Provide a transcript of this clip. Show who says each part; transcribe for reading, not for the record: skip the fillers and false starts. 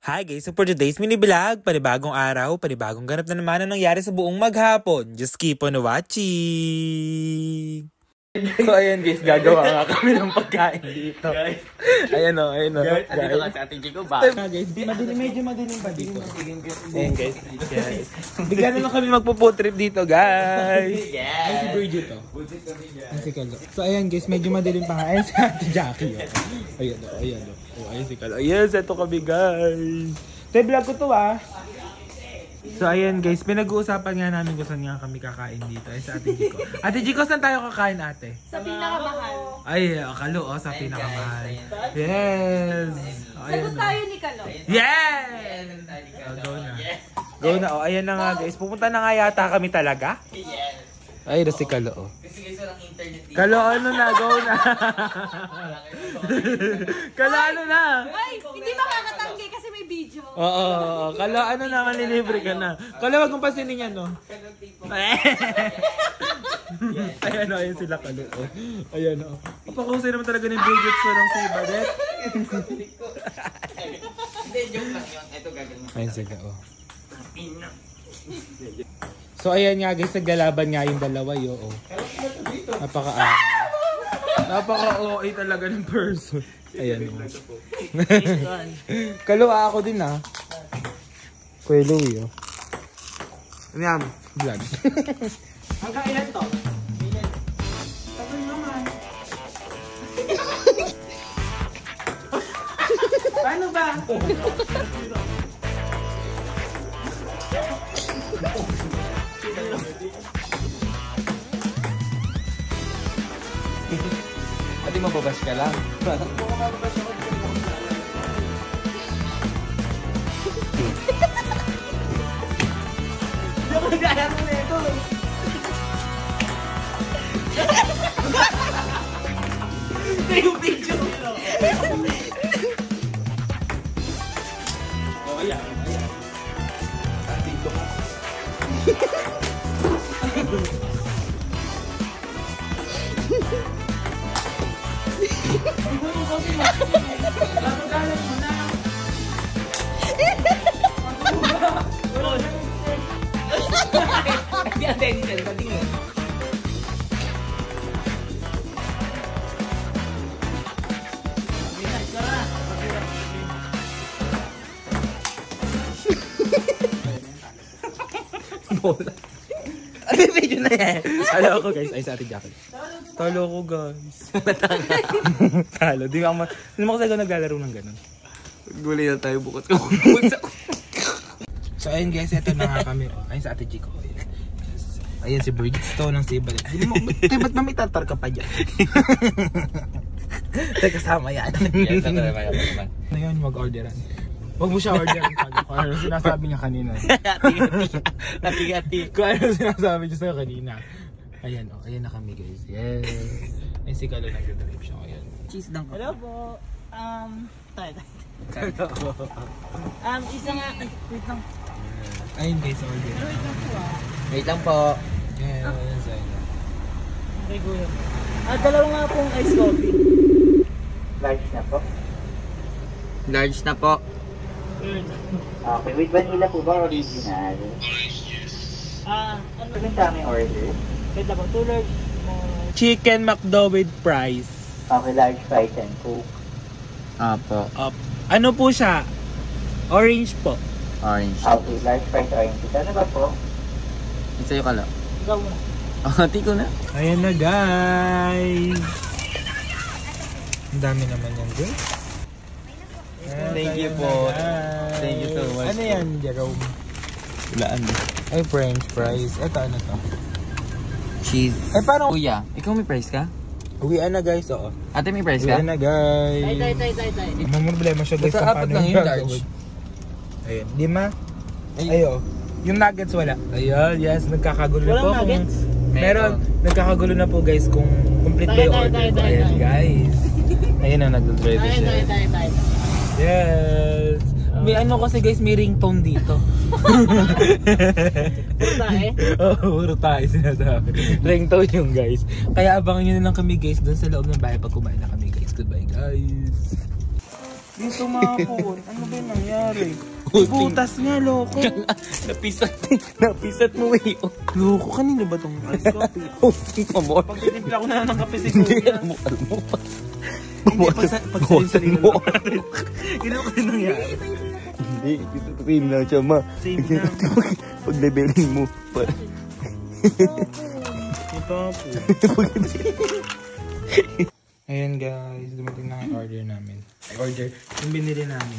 Speaker 1: Hi guys, so for today's mini vlog, panibagong araw, panibagong ganap na naman ang nangyari sa buong maghapon. Just keep on watching! So ayan guys, gagawa nga kami ng pagkain dito. Guys. Ayan o.
Speaker 2: Guys, andito ka sa ating Chico ba?
Speaker 1: Guys, medyo madilim pa dito. Ayan guys. Bigyan na lang kami magpo-food trip dito guys.
Speaker 2: Yes!
Speaker 1: Ay si Bridget o. So ayan guys, medyo madilim pa nga. Ayan si Ate Jackie o. Ayan o. Ayan si Kalo. Yes, ito kami guys. Tay, vlog ko to ah. So ayan guys, pinag-uusapan nga namin kung saan nga kami kakain dito. Ay sa Ate Jico. Ate Jico, saan tayo kakain ate?
Speaker 3: Sa pinakamahal.
Speaker 1: Ay, Kalo, sa pinakamahal. Yes!
Speaker 3: Sagot tayo ni Kalo.
Speaker 1: Yes! Go na. Go na, ayan na nga guys. Pupunta na nga yata kami talaga.
Speaker 2: Yes!
Speaker 1: Ay, na si Kalo,
Speaker 2: Kasi guys, walang internet dito.
Speaker 1: Kalo, ano na? Go na. Kalo, ano na?
Speaker 3: Ay, hindi makakatanggi kasi may video.
Speaker 1: Oo. Kalo, ano na? Manilibre ka na. Kalo, wag mong pasinin yan, no? Ayan o, ayan sila Kalo. Ayan o. Papakusay naman talaga ng Bridget ko ng Sibadet.
Speaker 2: Hindi, joke lang yun. Ito gagawin.
Speaker 1: Ayan sila o. So ayan nga guys, naglalaban nga yung dalawa yo. Napaka-OA talaga ng person. Ayan o. Kalo, ako din ah. Kuya Louie o. Ano yan? Vlog.
Speaker 2: Hanggang ilan to? Tagal naman. Paano ba?
Speaker 1: Pati mababash ka lang.
Speaker 2: Kaya mo na ito. Ito yung video. Oh, ayan. Dito ka. Galang mo na. Hindi attention, patingin.
Speaker 1: Bola. Ano yung video na yan? Talo ko guys. Ay sa Ate Jackie. Talo ko guys. Talo. Di ba kasi ako naglalaro ng ganun.
Speaker 2: Gulay na tayo bukas.
Speaker 1: So ayun guys, ito na nga kami. Ayun sa Ate Jico. Ayan si Bridget. Ito ng Sibalet. Ba't mamitatar ka pa dyan? Kasama yan. Ngayon mag-orderan. Huwag mo siya orderan. Kung ano sinasabi niya kanina.
Speaker 2: Hati-hati.
Speaker 1: Kung ano sinasabi niya sa'yo kanina. Ayan o. Ayan na kami guys. Yes. Ayun si Kalo nag-drive siya. Ayan.
Speaker 2: Cheese lang ko.
Speaker 3: Hello po. Tayo. Isa nga. Ay, wait lang.
Speaker 1: Ayun guys, order.
Speaker 3: Wait lang po ah.
Speaker 2: Wait lang po.
Speaker 1: Yes.
Speaker 3: Okay, kuya. Dalawa nga pong ice coffee.
Speaker 2: Large na po. Large na po.
Speaker 4: Okay, with vanilla po ba original?
Speaker 3: Ano?
Speaker 4: Ano yung daming order?
Speaker 3: Wait lang po. 2 large.
Speaker 1: Chicken McDo with fries.
Speaker 4: Okay, large fries and coke.
Speaker 2: Apo.
Speaker 1: Ano po siya? Orange po.
Speaker 2: Orange.
Speaker 4: Okay, large fries orange. Ano ba po?
Speaker 2: Ito sa'yo Kalo.
Speaker 3: Ikaw muna.
Speaker 2: Hati ko na.
Speaker 1: Ayan na guys. Ang dami naman yan guys.
Speaker 2: Thank you po. Thank you so much.
Speaker 1: Ano yan, Jerome?
Speaker 2: Walaan.
Speaker 1: Ay, french fries. Ito, ano to?
Speaker 2: Cheese.
Speaker 1: Ay, parang...
Speaker 2: Kuya, ikaw may price ka?
Speaker 1: Uwian na guys, oo.
Speaker 2: Ate may price ka?
Speaker 1: Uwian na guys.
Speaker 3: Tay.
Speaker 1: May problema siya guys.
Speaker 2: Basta
Speaker 1: kung
Speaker 2: apat
Speaker 1: paano
Speaker 2: lang
Speaker 1: yung
Speaker 2: yun,
Speaker 1: gagawin.
Speaker 2: large.
Speaker 1: Ayun. Lima? Ayo. Yung nuggets wala. Ayun, yes. Nagkakagulo na po.
Speaker 3: Walang nuggets?
Speaker 1: Meron. Nagkakagulo na po guys kung complete ba yung order ko. Ayan guys. Ayun na, nag-drive siya.
Speaker 3: Tay.
Speaker 1: Yes. May ano kasi guys, may ringtone dito.
Speaker 3: Puro tayo?
Speaker 1: Oo, puro tayo sinasabi. Ringtone yung guys. Kaya abangan nyo na lang kami guys doon sa loob ng bahay pag kumain na kami guys. Goodbye guys. Yung tumapon. Ano ba yung nangyari? Butas nga, loko.
Speaker 2: Napisat mo eh.
Speaker 1: Loko, kanina ba itong ice coffee?
Speaker 2: Hosting pa mo.
Speaker 1: Pagtitimpla ko na ng kape si Kuya.
Speaker 2: Mo.
Speaker 1: Hindi, pagsalin-salin na natin. Ginawa ko yung nangyari.
Speaker 2: Hindi, same lang siya, ma.
Speaker 1: Same lang.
Speaker 2: Pag-leveling mo.
Speaker 1: Ito po. Ayan guys, dumating na ang order namin. Order, yung binili namin.